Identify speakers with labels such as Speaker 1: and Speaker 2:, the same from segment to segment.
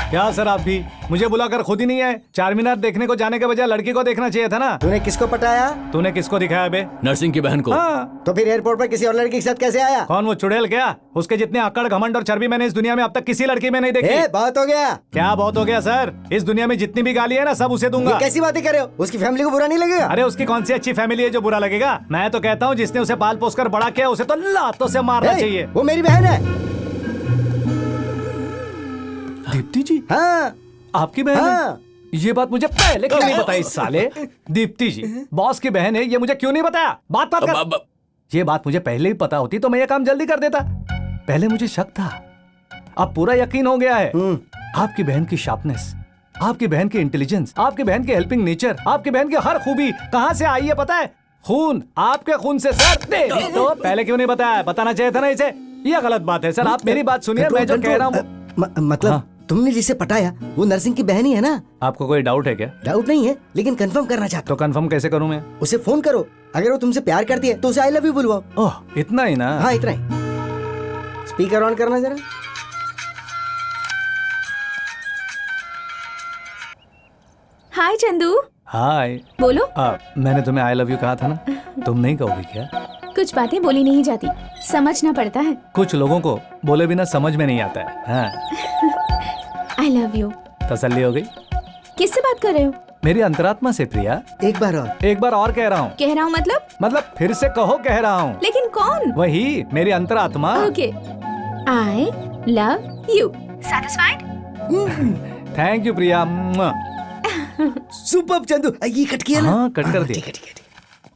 Speaker 1: क्या सर आप भी मुझे बुलाकर खुद ही नहीं आए? 4 मीनार देखने को जाने के बजाय लड़की को देखना चाहिए था ना।
Speaker 2: तूने किसको पटाया?
Speaker 1: तूने किसको दिखाया बे?
Speaker 3: नरसिंह की बहन को।
Speaker 1: हाँ।
Speaker 2: तो फिर एयरपोर्ट पर किसी और लड़की के साथ कैसे आया?
Speaker 1: कौन वो चुड़ैल? क्या उसके जितने आकड़ घमंड और चर्बी मैंने इस दुनिया में अब तक किसी लड़की में नहीं देखी।
Speaker 2: बहुत हो गया।
Speaker 1: क्या बहुत हो गया सर? इस दुनिया में जितनी भी गाली है ना सब उसे दूंगा।
Speaker 2: कैसी बातें कर रहे हो? उसकी फैमिली को बुरा नहीं लगेगा?
Speaker 1: अरे उसकी कौन सी अच्छी फैमिली है जो बुरा लगेगा? मैं तो कहता हूँ जिसने उसे पाल पोस कर बड़ा किया उसे तो लातों से मारना चाहिए।
Speaker 2: वो मेरी बहन है।
Speaker 1: दीप्ति जी?
Speaker 2: हाँ।
Speaker 1: आपकी बहन है? ये बात मुझे पहले क्यों नहीं बताई साले? दीप्ति जी बॉस की बहन है, ये मुझे क्यों नहीं बताया? बात कर। ये बात मुझे पहले ही पता होती तो मैं ये काम जल्दी कर देता। पहले मुझे शक था, अब पूरा यकीन हो गया है। आपकी बहन की शार्पनेस, आपकी बहन की इंटेलिजेंस, आपकी बहन की हेल्पिंग नेचर, आपकी बहन की हर खूबी कहाँ से आई है पता है? खून, आपके खून से सर। तेरी तो पहले क्यों नहीं बताया? बताना चाहिए था ना इसे। ये गलत बात है सर, आप मेरी बात सुनिए। मैं जो कह रहा हूँ
Speaker 2: मतलब तुमने जिसे पटाया वो नरसिंह की बहन ही है ना?
Speaker 1: आपको कोई डाउट है क्या?
Speaker 2: डाउट नहीं है, लेकिन कंफर्म करना चाहता
Speaker 1: तो कंफर्म कैसे करूं मैं?
Speaker 2: उसे फोन करो, अगर वो तुमसे प्यार करती है तो उसे आई लव यू बुलवाओ।
Speaker 1: ओह इतना ही ना?
Speaker 2: हाँ इतना ही। स्पीकर ऑन करना जरा।
Speaker 4: हाय चंदू।
Speaker 1: हाय।
Speaker 4: बोलो।
Speaker 1: मैंने तुम्हें आई लव यू कहा था ना, तुम नहीं कहोगी क्या?
Speaker 4: कुछ बातें बोली नहीं जाती, समझना पड़ता है।
Speaker 1: कुछ लोगों को बोले बिना समझ में नहीं आता है। हाँ।
Speaker 4: आई लव यू।
Speaker 1: तसल्ली हो गई?
Speaker 4: किससे बात कर रहे हो?
Speaker 1: मेरी अंतरात्मा से प्रिया।
Speaker 2: एक बार और
Speaker 1: कह रहा हूँ।
Speaker 4: कह रहा हूँ
Speaker 1: मतलब फिर से कहो कह रहा हूँ।
Speaker 4: लेकिन कौन?
Speaker 1: वही मेरी अंतरात्मा।
Speaker 4: Okay. I love you. Satisfied?
Speaker 1: Thank you Priya.
Speaker 2: Superb Chandu, ये कट किया ना?
Speaker 1: हाँ कट कर दिया। ठीक है।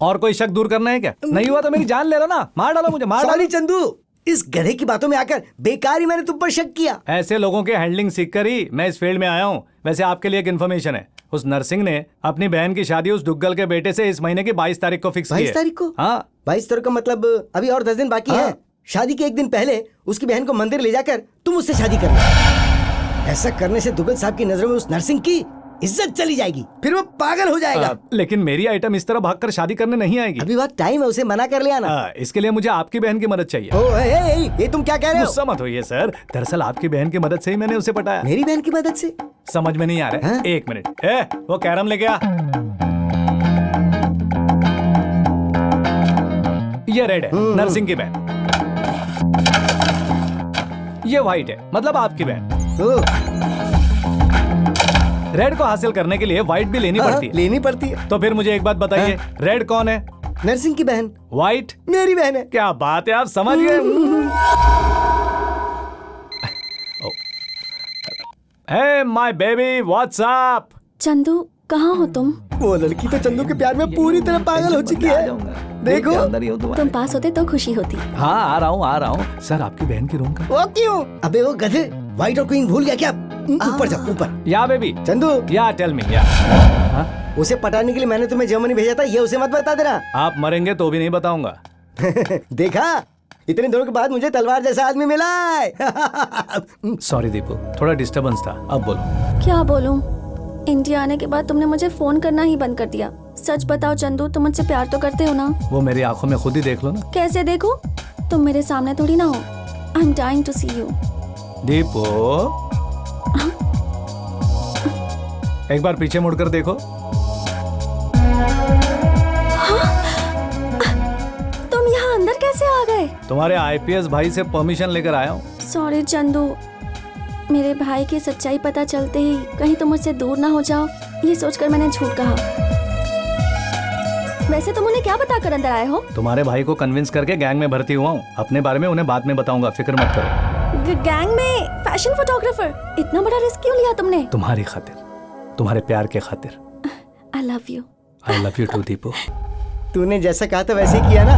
Speaker 1: और कोई शक दूर करना है क्या? नहीं हुआ तो मेरी जान ले लो ना, मार डालो मुझे, मार डालो।
Speaker 2: चंदू, इस गधे की बातों में आकर बेकार ही मैंने तुम पर शक किया।
Speaker 1: ऐसे लोगों के हैंडलिंग सीखकर ही मैं इस फील्ड में आया हूँ। वैसे आपके लिए एक इन्फॉर्मेशन है, उस नरसिंह ने अपनी बहन की शादी उस दुग्गल के बेटे से इस महीने की 22 तारीख को फिक्स की है।
Speaker 2: 22 तारीख को?
Speaker 1: हाँ
Speaker 2: 22 तारीख का मतलब अभी और 10 दिन बाकी है। शादी के एक दिन पहले उसकी बहन को मंदिर ले जाकर तुम उससे शादी करना। ऐसा करने से दुग्गल साहब की नजरों में उस नरसिंह की इज्जत चली जाएगी, फिर वो पागल हो जाएगा।
Speaker 1: लेकिन मेरी आइटम इस तरह भागकर शादी करने नहीं आएगी।
Speaker 2: अभी बात टाइम है, उसे मना कर ले आना।
Speaker 1: इसके लिए मुझे आपकी बहन की मदद चाहिए।
Speaker 2: ये तुम क्या कह रहे हो?
Speaker 1: गुस्सा मत होइए सर, दरअसल आपकी बहन की मदद से ही मैंने उसे पटाया।
Speaker 2: मेरी बहन की मदद से?
Speaker 1: समझ में नहीं आ रहा है? एक मिनट, वो कैरम लेके आ। ये रेड है, नरसिंह की बहन। ये व्हाइट है, मतलब आपकी बहन। रेड को हासिल करने के लिए व्हाइट भी लेनी पड़ती है। तो फिर मुझे एक बात बताइए, रेड कौन है?
Speaker 2: नरसिंह की बहन।
Speaker 1: व्हाइट
Speaker 2: मेरी बहन है।
Speaker 1: क्या बात है, आप समझ गए। Hey my baby, what's up?
Speaker 4: Chandu कहाँ हो तुम?
Speaker 2: वो लड़की तो चंदू के प्यार में पूरी तरह पागल हो चुकी है। देखो
Speaker 4: तुम पास होते तो खुशी होती।
Speaker 1: हाँ आ रहा हूँ। सर आपकी बहन की रूम का।
Speaker 2: वो क्यों? अबे वो गधे, व्हाइट और क्वीन भूल गया क्या? ऊपर जाओ ऊपर।
Speaker 1: या बेबी।
Speaker 2: चंदू
Speaker 1: या टेल मी या।
Speaker 2: उसे पटाने के लिए मैंने तुम्हें जर्मनी भेजा था, ये उसे मत बता देना।
Speaker 1: आप मरेंगे तो भी नहीं बताऊंगा।
Speaker 2: देखा, इतने दिनों के बाद मुझे तलवार जैसा आदमी मिला है।
Speaker 1: सॉरी दीपू, थोड़ा डिस्टर्बेंस था। अब बोलो।
Speaker 4: क्या बोलूं? इंडिया आने के बाद तुमने मुझे फोन करना ही बंद कर दिया। सच बताओ चंदू, तुम मुझसे प्यार तो करते हो ना? वो
Speaker 1: मेरी आंखों में खुद ही देख लो ना।
Speaker 4: कैसे देखो? तुम मेरे सामने थोड़ी ना हो। I am dying to see you.
Speaker 1: Deepu एक बार पीछे मुड़कर देखो।
Speaker 4: तुम यहाँ अंदर कैसे आ गए?
Speaker 1: तुम्हारे आईपीएस भाई से परमिशन लेकर आया हूँ।
Speaker 4: सॉरी चंदू, मेरे भाई की सच्चाई पता चलते ही कहीं तुम मुझसे दूर ना हो जाओ, ये सोचकर मैंने झूठ कहा। वैसे तुम उन्हें क्या बताकर अंदर आए हो?
Speaker 1: तुम्हारे भाई को कन्विंस करके गैंग में भर्ती हुआ हूँ। अपने बारे में उन्हें बाद में बताऊंगा, फिक्र मत करो।
Speaker 4: गैंग में फैशन फोटोग्राफर? इतना बड़ा रिस्क क्यों लिया तुमने?
Speaker 1: तुम्हारी खातिर, तुम्हारे प्यार के खातिर।
Speaker 4: I love you.
Speaker 1: I love you too Deepu.
Speaker 2: तूने जैसा कहा था वैसे ही किया ना?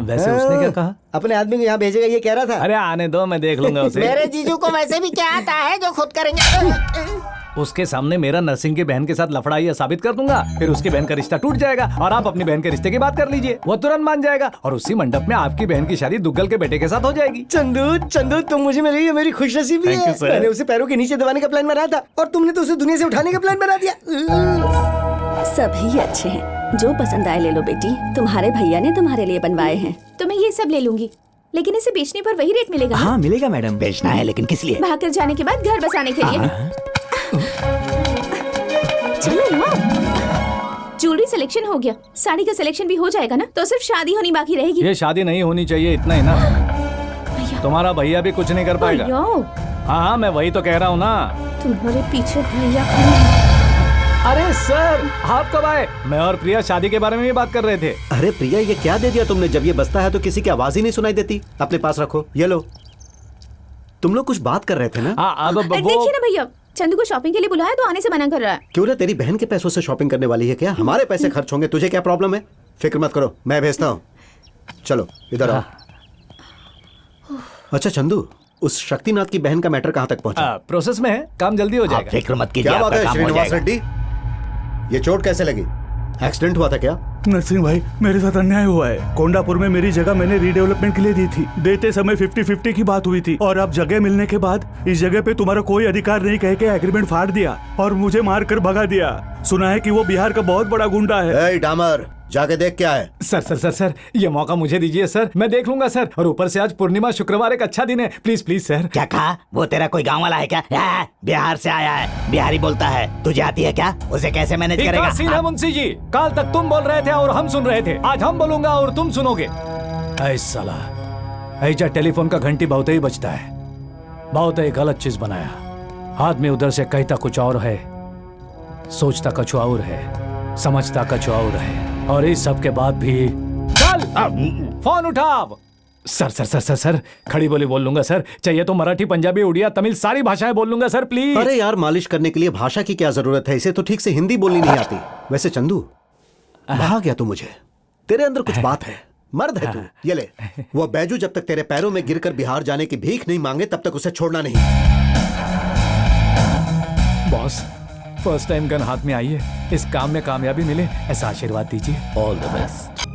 Speaker 1: वैसे उसने क्या कहा?
Speaker 2: अपने आदमी को यहाँ भेजेगा ये कह रहा था।
Speaker 1: अरे आने दो, मैं देख लूंगा उसे।
Speaker 2: मेरे जीजू को वैसे भी क्या आता है जो खुद करेंगे।
Speaker 1: उसके सामने मेरा नरसिंह की बहन के साथ लफड़ा ये साबित कर दूंगा, फिर उसकी बहन का रिश्ता टूट जाएगा और आप अपनी बहन के रिश्ते की बात कर लीजिए। वो तुरंत मान जाएगा और उसी मंडप में आपकी बहन की शादी दुग्गल के बेटे के साथ हो जाएगी।
Speaker 2: चंदू तुम मुझे मिली, ये मेरी खुशनसीबी है। मैंने उसे पैरों के नीचे दबाने का प्लान बनाया था और तुमने तो उसे दुनिया से उठाने का प्लान बना दिया।
Speaker 4: सभी अच्छे हैं, जो पसंद आए ले लो बेटी। तुम्हारे भैया ने तुम्हारे लिए बनवाए हैं। तो मैं ये सब ले लूंगी।
Speaker 3: लेकिन इसे बेचने पर वही रेट मिलेगा।
Speaker 5: हाँ मिलेगा मैडम।
Speaker 6: बेचना है लेकिन किस लिए?
Speaker 3: भागकर जाने के बाद घर बसाने के लिए। चलो ना। ज्वेलरी सिलेक्शन हो गया, साड़ी का सिलेक्शन भी हो जाएगा ना, तो सिर्फ शादी होनी बाकी रहेगी।
Speaker 1: ये शादी नहीं होनी चाहिए, इतना ही ना। तुम्हारा भैया भी कुछ नहीं कर पाएगा। हाँ हाँ, मैं वही तो कह रहा हूँ ना।
Speaker 3: तुम्हारे पीछे भैया खड़े हैं।
Speaker 1: अरे सर, आप कब आए? मैं और प्रिया शादी के बारे में भी बात कर रहे थे।
Speaker 7: अरे प्रिया, ये क्या दे दिया तुमने? जब ये बजता है तो किसी की आवाज ही नहीं सुनाई देती। अपने पास रखो, ये लो। तुम लोग कुछ बात कर रहे थे ना?
Speaker 1: हाँ, अब
Speaker 3: देखिए ना भैया, चंदू को शॉपिंग के लिए बुलाया तो आने से मना कर रहा है।
Speaker 7: क्यों ना, तेरी बहन के पैसों से शॉपिंग करने वाली है क्या? हमारे पैसे खर्च होंगे, तुझे क्या प्रॉब्लम है? फिक्र मत करो, मैं भेजता हूँ। चलो इधर आओ। अच्छा चंदू, उस शक्तिनाथ की बहन का मैटर कहाँ तक पहुँचा?
Speaker 1: प्रोसेस में है, काम जल्दी हो जाएगा।
Speaker 6: फिक्र मत कीजिए,
Speaker 7: क्या बात
Speaker 6: आपका
Speaker 7: है
Speaker 6: काम हो
Speaker 7: श्रीनिवास
Speaker 6: जाएगा।
Speaker 7: रेड्डी, ये चोट कैसे लगी? एक्सीडेंट हुआ था क्या?
Speaker 8: नरसिंह भाई, मेरे साथ अन्याय हुआ है। कोंडापुर में मेरी जगह मैंने रीडेवलपमेंट के लिए दी थी। देते समय 50-50 की बात हुई थी, और अब जगह मिलने के बाद इस जगह पे तुम्हारा कोई अधिकार नहीं कह के एग्रीमेंट फाड़ दिया और मुझे मार कर भगा दिया। सुना है कि वो बिहार का बहुत बड़ा गुंडा है।
Speaker 7: ए डामर, जाके देख क्या है।
Speaker 1: सर सर सर सर, ये मौका मुझे दीजिए सर, मैं देख लूंगा सर। और ऊपर से आज पूर्णिमा, शुक्रवार एक अच्छा दिन है। Please please sir.
Speaker 6: क्या कहा? वो तेरा कोई गांव वाला है क्या? बिहार से आया है, बिहारी बोलता है। तुझे आती है क्या? उसे कैसे मैनेज करेगा?
Speaker 1: सीन है मुंशी जी, कल तक तुम बोल रहे थे और हम सुन रहे थे, आज हम बोलूंगा और तुम सुनोगे। ऐसा ऐजा टेलीफोन का घंटी बहुत ही बजता है। बहुत ही गलत चीज बनाया। आदमी उधर से कहता कुछ और है, सोचता कुछ और है, समझता कुछ और है, और इस सब के बाद भी चल फोन उठाओ। Sir sir sir sir sir, खड़ी बोली बोल लूंगा सर। चाहिए तो मराठी, पंजाबी, उड़िया, तमिल सारी भाषाएं बोल लूंगा सर, प्लीज।
Speaker 7: अरे यार, मालिश करने के लिए भाषा की क्या जरूरत है? इसे तो ठीक से हिंदी बोलनी नहीं आती। वैसे चंदू, भा गया तू मुझे। तेरे अंदर कुछ बात है, मर्द है तू। ये ले, वो बैजू जब तक तेरे पैरों में गिरकर बिहार जाने की भीख नहीं मांगे तब तक उसे छोड़ना नहीं।
Speaker 1: बॉस, फर्स्ट टाइम गन हाथ में आई है, इस काम में कामयाबी मिले ऐसा आशीर्वाद दीजिए।
Speaker 6: All the best.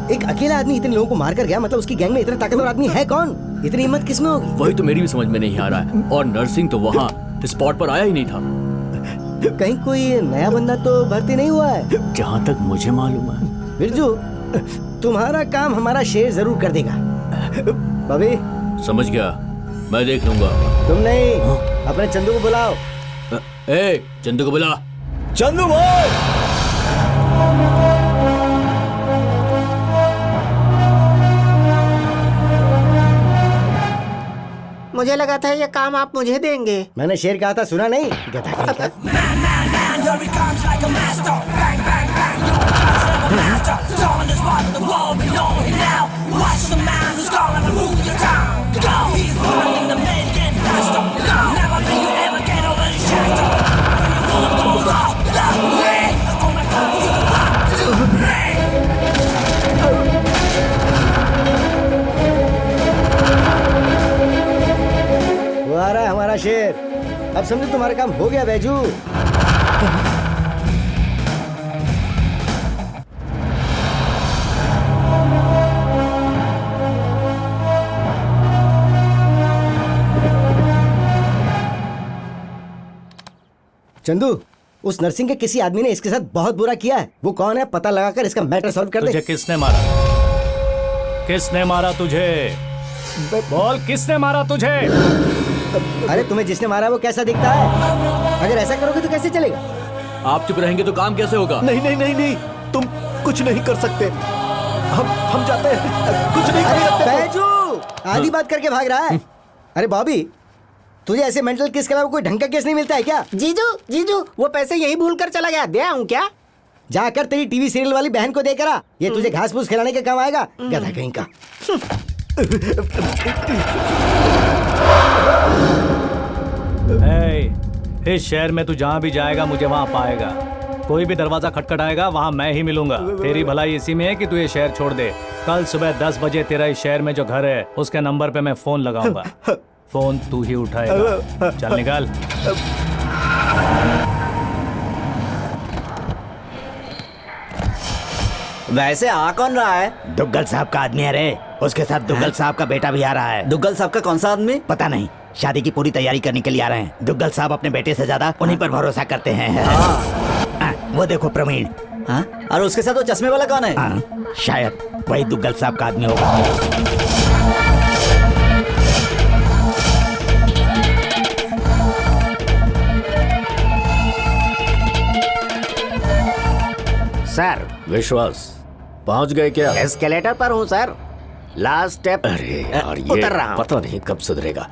Speaker 2: एक अकेला आदमी इतने लोगों को मार कर गया, मतलब उसकी गैंग में इतना ताकतवर आदमी है कौन? इतनी हिम्मत किसमें होगी?
Speaker 5: वही तो मेरी भी समझ में नहीं आ रहा है। और नरसिंह तो वहाँ स्पॉट पर आया ही नहीं था।
Speaker 2: कहीं कोई नया बंदा तो भर्ती नहीं हुआ है?
Speaker 5: जहाँ तक मुझे मालूम है।
Speaker 2: बिरजू, तुम्हारा काम हमारा शेर जरूर कर देगा। भाभी,
Speaker 5: समझ गया, मैं देख लूंगा।
Speaker 2: तुम नहीं, अपने चंदू को बुलाओ।
Speaker 5: ए, चंदू को बुला।
Speaker 7: चंदू भाई,
Speaker 6: मुझे लगा था ये काम आप मुझे देंगे।
Speaker 2: मैंने शेर कहा था, सुना नहीं? गधा कहीं का। वो आ रहा है हमारा शेर। अब समझो तुम्हारा काम हो गया बैजू। चंदू, उस नर्सिंग के किसी आदमी ने इसके साथ बहुत बुरा किया है। वो कौन है? पता लगाकर इसका मैटर सॉल्व कर दे।
Speaker 1: तुझे किसने मारा? किसने मारा तुझे? बोल, किसने मारा तुझे?
Speaker 2: अरे तुम्हें जिसने मारा वो कैसा दिखता है? अगर ऐसा करोगे तो कैसे चलेगा?
Speaker 5: आप चुप रहेंगे तो काम कैसे होगा?
Speaker 7: नहीं नहीं नहीं नहीं, तुम कुछ नहीं कर सकते। हम जाते हैं, कुछ नहीं कर सकते।
Speaker 2: बैजू आधी बात करके भाग रहा है। अरे बॉबी, तुझे ऐसे मेंटल केस के अलावा कोई ढंग का केस नहीं मिलता है क्या?
Speaker 6: जीजू, वो पैसे यही भूल कर चला गया। दे आऊं क्या?
Speaker 2: जाकर तेरी टीवी सीरियल वाली बहन को देकर आ। ये तुझे घास फूस खिलाने के काम आएगा, गधा कहीं का।
Speaker 1: इस शहर में तू जहाँ भी जाएगा मुझे वहाँ पाएगा। कोई भी दरवाजा खटखटाएगा वहाँ मैं ही मिलूंगा। तेरी भलाई इसी में है कि तू ये शहर छोड़ दे। कल सुबह 10 बजे तेरा इस शहर में जो घर है उसके नंबर पे मैं फोन लगाऊंगा। फोन तू ही उठाएगा। चल निकाल।
Speaker 6: वैसे आ कौन रहा है? दुग्गल साहब का आदमी है रे। उसके साथ दुग्गल साहब का बेटा भी आ रहा है।
Speaker 9: दुग्गल साहब का कौन सा आदमी?
Speaker 6: पता नहीं, शादी की पूरी तैयारी करने के लिए आ रहे हैं। दुग्गल साहब अपने बेटे से ज्यादा उन्हीं पर भरोसा करते हैं। वो देखो प्रवीण, हाँ? और उसके साथ वो चश्मे वाला कौन है? शायद वही दुग्गल साहब का आदमी होगा। सर,
Speaker 9: विश्वास पहुंच गए क्या?
Speaker 6: एस्केलेटर पर हूँ सर। Last step.
Speaker 9: अरे यार, ये
Speaker 6: उतर रहा हूँ।
Speaker 9: पता नहीं कब सुधरेगा।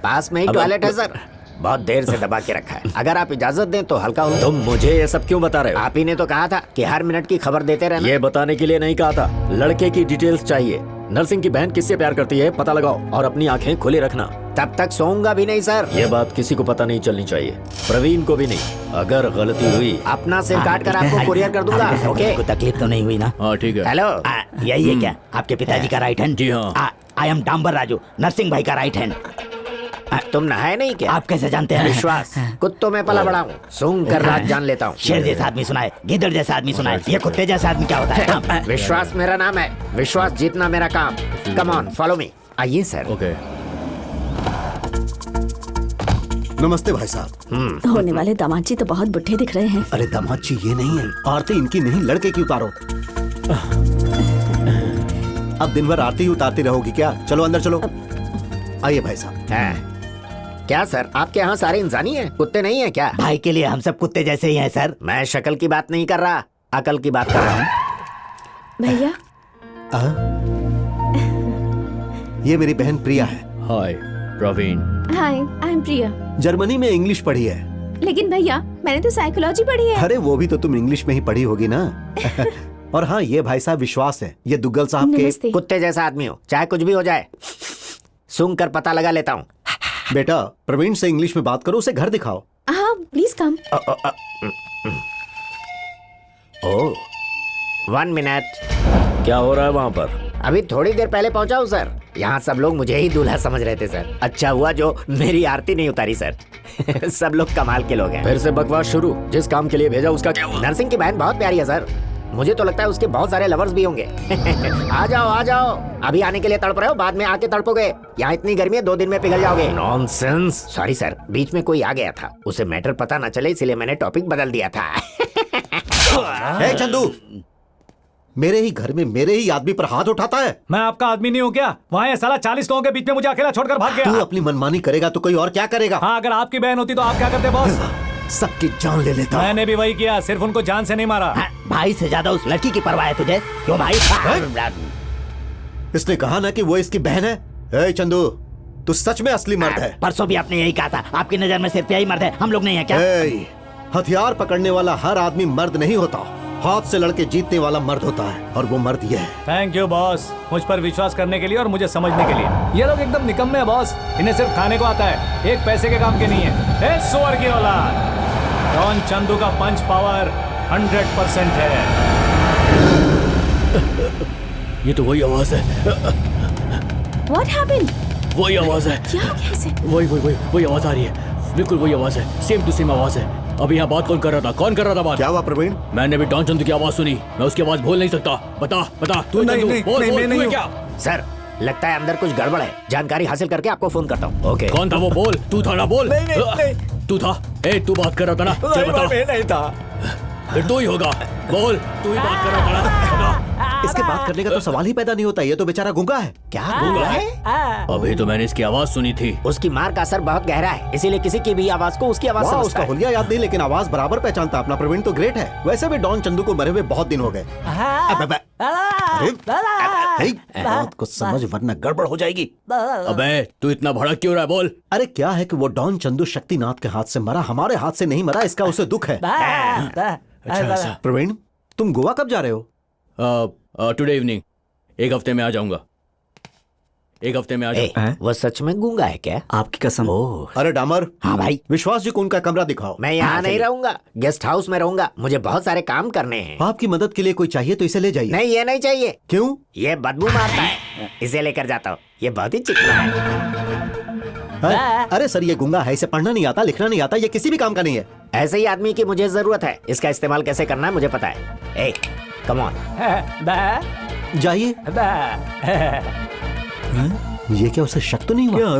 Speaker 6: पास में ही टॉयलेट है सर। बहुत देर से दबा के रखा है। अगर आप इजाजत दें तो हल्का हो।
Speaker 9: तुम मुझे ये सब क्यों बता रहे हो?
Speaker 6: आप ही ने तो कहा था कि हर मिनट की खबर देते रहना।
Speaker 9: ये बताने के लिए नहीं कहा था, लड़के की डिटेल्स चाहिए। नरसिंह की बहन किससे प्यार करती है पता लगाओ और अपनी आंखें खुली रखना।
Speaker 6: तब तक सोऊंगा भी नहीं सर।
Speaker 9: ये बात किसी को पता नहीं चलनी चाहिए, प्रवीण को भी नहीं। अगर गलती हुई
Speaker 6: अपना सिर काट कर आपको कुरियर कर दूंगा। ओके, कोई तकलीफ तो नहीं हुई ना?
Speaker 5: हाँ ठीक है।
Speaker 6: हेलो, यही है क्या आपके पिताजी का राइट हैंड?
Speaker 5: जी हाँ।
Speaker 6: आई एम डांबर राजू, नरसिंह भाई का राइट हैंड। तुम नहाए नहीं क्या? आप कैसे जानते हैं? विश्वास, कुत्तों में पला बड़ा हूँ, सूंघ कर रात जान लेता हूँ। शेर जैसा आदमी सुना है, गिद्दड़ जैसा आदमी सुना है, ये कुत्ते जैसा आदमी क्या होता है? विश्वास मेरा नाम है, विश्वास जीतना मेरा काम। Come on, follow me. आइए सर।
Speaker 5: ओके।
Speaker 7: नमस्ते भाई साहब।
Speaker 4: होने वाले दामाद जी तो बहुत बुढ़े दिख रहे हैं।
Speaker 7: अरे दामाद जी ये नहीं है, आरती इनकी नहीं, लड़के की उतारो। अब दिन भर आरती ही उतारती रहोगी क्या? चलो अंदर चलो। आइए भाई साहब।
Speaker 6: क्या सर, आपके यहाँ सारे इंसानी हैं, कुत्ते नहीं हैं क्या? भाई के लिए हम सब कुत्ते जैसे ही हैं सर। मैं शक्ल की बात नहीं कर रहा, अकल की बात कर रहा हूँ।
Speaker 4: भैया,
Speaker 7: ये मेरी बहन प्रिया है।
Speaker 5: हाय प्रवीण।
Speaker 3: हाय, आई एम प्रिया।
Speaker 7: जर्मनी में इंग्लिश पढ़ी है।
Speaker 3: लेकिन भैया, मैंने तो साइकोलॉजी पढ़ी है।
Speaker 7: अरे वो भी तो तुम इंग्लिश में ही पढ़ी होगी ना। और हाँ, ये भाई साहब विश्वास है, ये दुग्गल साहब के
Speaker 3: नमस्ते।
Speaker 6: कुत्ते जैसा आदमी हो, चाहे कुछ भी हो जाए, सूंघ कर पता लगा लेता हूँ।
Speaker 7: बेटा प्रवीण से इंग्लिश में बात करो, उसे घर दिखाओ।
Speaker 3: हाँ प्लीज कम।
Speaker 6: Oh, 1 minute.
Speaker 9: क्या हो रहा है वहाँ पर?
Speaker 6: अभी थोड़ी देर पहले पहुंचा हूँ सर। यहाँ सब लोग मुझे ही दूल्हा समझ रहे थे सर। अच्छा हुआ जो मेरी आरती नहीं उतारी सर। सब लोग कमाल के लोग हैं।
Speaker 9: फिर से बकवास शुरू। जिस काम के लिए भेजा उसका क्या हुआ?
Speaker 6: नरसिंह की बहन बहुत प्यारी है सर। मुझे तो लगता है उसके बहुत सारे लवर्स भी होंगे। आ जाओ आ जाओ, अभी आने के लिए तड़प रहे हो, बाद में आके तड़पोगे। यहाँ इतनी गर्मी है, 2 दिन में पिघल जाओगे।
Speaker 9: नॉनसेंस।
Speaker 6: सॉरी सर, बीच में कोई आ गया था, उसे मैटर पता न चले इसलिए मैंने टॉपिक बदल दिया था।
Speaker 7: ए चंदू, मेरे ही घर में मेरे ही आदमी पर हाथ उठाता है।
Speaker 1: मैं आपका आदमी नहीं हूँ क्या? वहाँ ये साला 40 लोगों के बीच में मुझे अकेला छोड़कर भाग
Speaker 7: तू
Speaker 1: गया।
Speaker 7: अपनी मनमानी करेगा तो कोई और क्या करेगा?
Speaker 1: हाँ, अगर आपकी बहन होती तो आप क्या करते बॉस?
Speaker 7: सबकी जान ले लेता।
Speaker 1: मैंने भी वही किया, सिर्फ उनको जान से नहीं मारा।
Speaker 6: भाई से ज्यादा उस लड़की की परवाह है तुझे, क्यों भाई?
Speaker 7: इसने कहा ना कि वो इसकी बहन है। ए चंदू, तू सच में असली मर्द है।
Speaker 6: परसों भी आपने यही कहा था, आपकी नजर में सिर्फ यही मर्द है, हम लोग नहीं है क्या?
Speaker 7: ए, हथियार पकड़ने वाला हर आदमी मर्द नहीं होता, हाथ से लड़के जीतने वाला मर्द होता है, और वो मर्द ये है।
Speaker 1: थैंक यू बॉस, मुझ पर विश्वास करने के लिए और मुझे समझने के लिए। ये लोग एकदम निकम्मे हैं बॉस, इन्हें सिर्फ खाने को आता है, एक पैसे के काम के नहीं है। ए सुअर की औलाद, डॉन चंदू का पंच पावर 100% है।
Speaker 5: ये तो वही आवाज है।
Speaker 3: What happened?
Speaker 5: वही आवाज है।
Speaker 3: क्या हो गया इसे?
Speaker 5: वही आवाज आ रही है। बिल्कुल वही आवाज है, सेम टू सेम आवाज है। अभी यहाँ बात कौन कर रहा था? कौन कर रहा था बात?
Speaker 7: क्या हुआ प्रवीण?
Speaker 5: मैंने भी डॉन चंदू की आवाज सुनी, मैं उसकी आवाज भूल नहीं सकता। बता तू
Speaker 1: नहीं,
Speaker 5: चंदू,
Speaker 1: नहीं,
Speaker 5: बोल,
Speaker 1: नहीं,
Speaker 5: बोल,
Speaker 1: मैं
Speaker 5: तू है
Speaker 1: नहीं
Speaker 5: क्या?
Speaker 6: सर, लगता है अंदर कुछ गड़बड़ है, जानकारी हासिल करके आपको फोन करता हूँ। ओके।
Speaker 5: कौन था वो? बोल, तू था ना? बोल। तू था? ए, तू बात कर रहा था ना? चल बता।
Speaker 1: नहीं था।
Speaker 5: फिर तू ही होगा, बोल, तू ही बात कर रहा था ना? बता।
Speaker 7: इसके बात करने का तो सवाल ही पैदा नहीं होता, ये तो बेचारा गूंगा है।
Speaker 6: क्या गूंगा है?
Speaker 5: अभी तो मैंने इसकी आवाज सुनी थी।
Speaker 6: उसकी मार का असर बहुत गहरा है, इसीलिए किसी की भी आवाज को उसकी आवाज
Speaker 7: वाह,
Speaker 6: समझता
Speaker 7: उसका
Speaker 6: है।
Speaker 7: हुलिया याद नहीं लेकिन आवाज बराबर पहचानता। अपना प्रवीण तो ग्रेट है। वैसे भी डॉन चंदू को मरे हुए बहुत दिन हो गए। बात को समझ वरना गड़बड़ हो जाएगी।
Speaker 5: अबे तू इतना भड़क क्यों रहा है? बोल।
Speaker 7: अरे क्या है कि वो डॉन चंदू शक्तिनाथ के हाथ से मरा, हमारे हाथ से नहीं मरा, इसका उसे दुख है।
Speaker 5: अच्छा ऐसा।
Speaker 7: प्रवीण, तुम गोवा कब जा रहे हो?
Speaker 5: टुडे इवनिंग, एक हफ्ते में आ जाऊंगा। एक हफ्ते में आ जाऊंगा।
Speaker 6: वो सच में गूंगा है क्या?
Speaker 2: आपकी कसम।
Speaker 7: अरे डामर,
Speaker 6: हाँ भाई,
Speaker 7: विश्वास जी को उनका कमरा दिखाओ।
Speaker 6: मैं यहाँ नहीं रहूंगा, गेस्ट हाउस में रहूंगा, मुझे बहुत सारे काम करने हैं।
Speaker 7: आपकी मदद के लिए कोई चाहिए तो इसे ले जाइए।
Speaker 6: नहीं, ये नहीं चाहिए।
Speaker 7: क्यों?
Speaker 6: ये बदबू मारता है, इसे लेकर जाता हूँ। ये बहुत ही चिकना है।
Speaker 7: अरे सर, ये गूंगा है, इसे पढ़ना नहीं आता, लिखना नहीं आता, ये किसी भी काम का नहीं है।
Speaker 6: ऐसे ही आदमी की मुझे जरूरत है, इसका इस्तेमाल कैसे करना है मुझे पता है। ए, कम ऑन।
Speaker 7: जाइए। ये क्या उसे शक तो नहीं हुआ?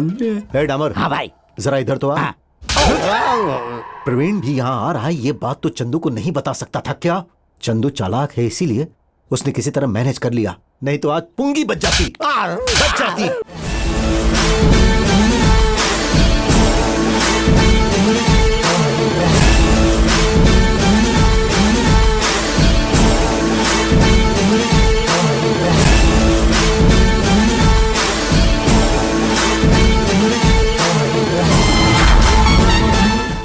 Speaker 7: ए डामर,
Speaker 6: हाँ भाई,
Speaker 7: जरा इधर तो आ।
Speaker 6: हाँ।
Speaker 7: प्रवीण भी यहाँ आ रहा है, ये बात तो चंदू को नहीं बता सकता था क्या? चंदू चालाक है, इसीलिए उसने किसी तरह मैनेज कर लिया, नहीं तो आज पुंगी बच जाती।